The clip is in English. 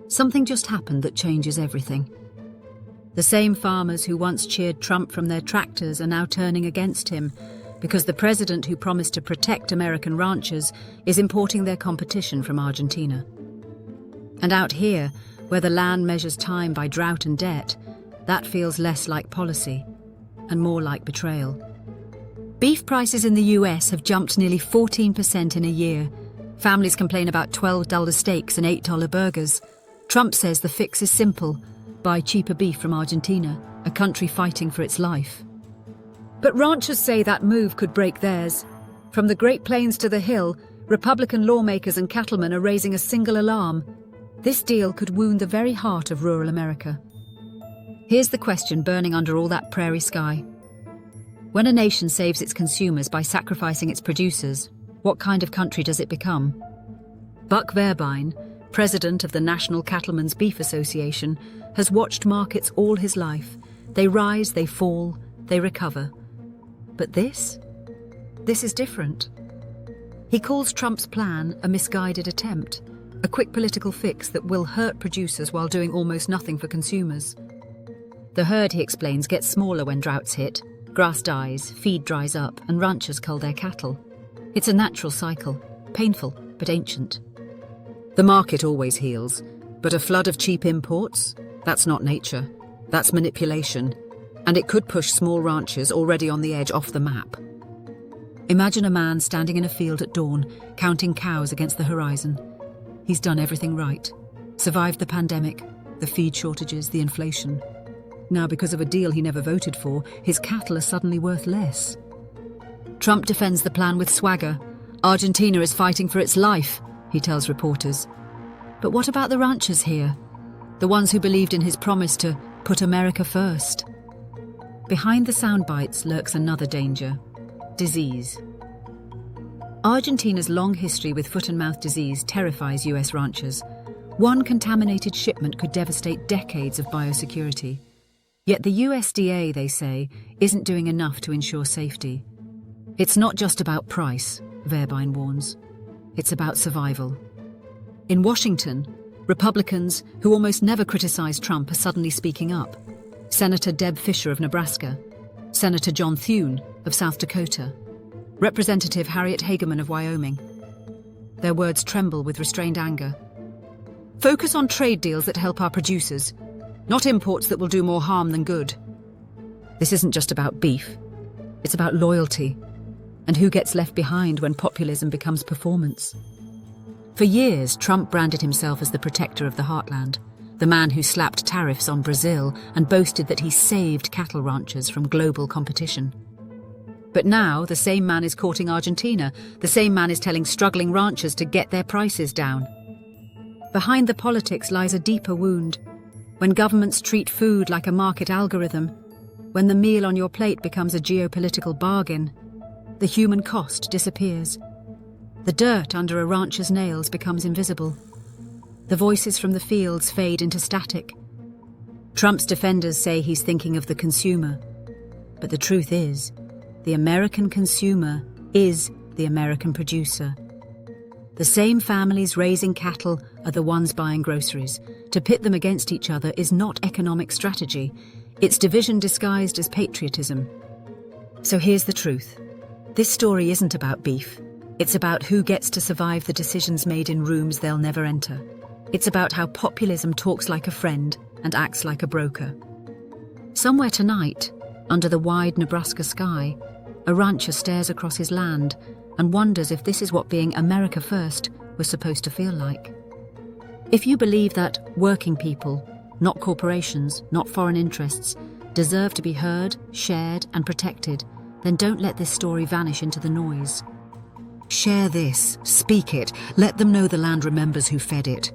Something just happened that changes everything. The same farmers who once cheered Trump from their tractors are now turning against him because the president who promised to protect American ranchers is importing their competition from Argentina. And out here, where the land measures time by drought and debt, that feels less like policy and more like betrayal. Beef prices in the US have jumped nearly 14% in a year. Families complain about $12 steaks and $8 burgers. Trump says the fix is simple: buy cheaper beef from Argentina, a country fighting for its life. But ranchers say that move could break theirs. From the Great Plains to the Hill, Republican lawmakers and cattlemen are raising a single alarm. This deal could wound the very heart of rural America. Here's the question burning under all that prairie sky. When a nation saves its consumers by sacrificing its producers, what kind of country does it become? Buck Verbine, president of the National Cattlemen's Beef Association, has watched markets all his life. They rise, they fall, they recover. But this is different. He calls Trump's plan a misguided attempt, a quick political fix that will hurt producers while doing almost nothing for consumers. The herd, he explains, gets smaller when droughts hit. Grass dies, feed dries up, and ranchers cull their cattle. It's a natural cycle, painful but ancient. The market always heals, but a flood of cheap imports? That's not nature. That's manipulation. And it could push small ranchers already on the edge off the map. Imagine a man standing in a field at dawn, counting cows against the horizon. He's done everything right. Survived the pandemic, the feed shortages, the inflation. Now, because of a deal he never voted for, his cattle are suddenly worth less. Trump defends the plan with swagger. Argentina is fighting for its life, he tells reporters. But what about the ranchers here? The ones who believed in his promise to put America first? Behind the sound bites lurks another danger: disease. Argentina's long history with foot and mouth disease terrifies US ranchers. One contaminated shipment could devastate decades of biosecurity. Yet the USDA, they say, isn't doing enough to ensure safety. It's not just about price, Verbine warns. It's about survival. In Washington, Republicans, who almost never criticize Trump, are suddenly speaking up. Senator Deb Fischer of Nebraska, Senator John Thune of South Dakota, Representative Harriet Hageman of Wyoming. Their words tremble with restrained anger. Focus on trade deals that help our producers, not imports that will do more harm than good. This isn't just about beef. It's about loyalty and who gets left behind when populism becomes performance. For years, Trump branded himself as the protector of the heartland, the man who slapped tariffs on Brazil and boasted that he saved cattle ranchers from global competition. But now, the same man is courting Argentina. The same man is telling struggling ranchers to get their prices down. Behind the politics lies a deeper wound. When governments treat food like a market algorithm, when the meal on your plate becomes a geopolitical bargain, the human cost disappears. The dirt under a rancher's nails becomes invisible. The voices from the fields fade into static. Trump's defenders say he's thinking of the consumer. But the truth is, the American consumer is the American producer. The same families raising cattle are the ones buying groceries. To pit them against each other is not economic strategy. It's division disguised as patriotism. So here's the truth. This story isn't about beef. It's about who gets to survive the decisions made in rooms they'll never enter. It's about how populism talks like a friend and acts like a broker. Somewhere tonight, under the wide Nebraska sky, a rancher stares across his land and wonders if this is what being America first was supposed to feel like. If you believe that working people, not corporations, not foreign interests, deserve to be heard, shared, and protected, then don't let this story vanish into the noise. Share this, speak it, let them know the land remembers who fed it.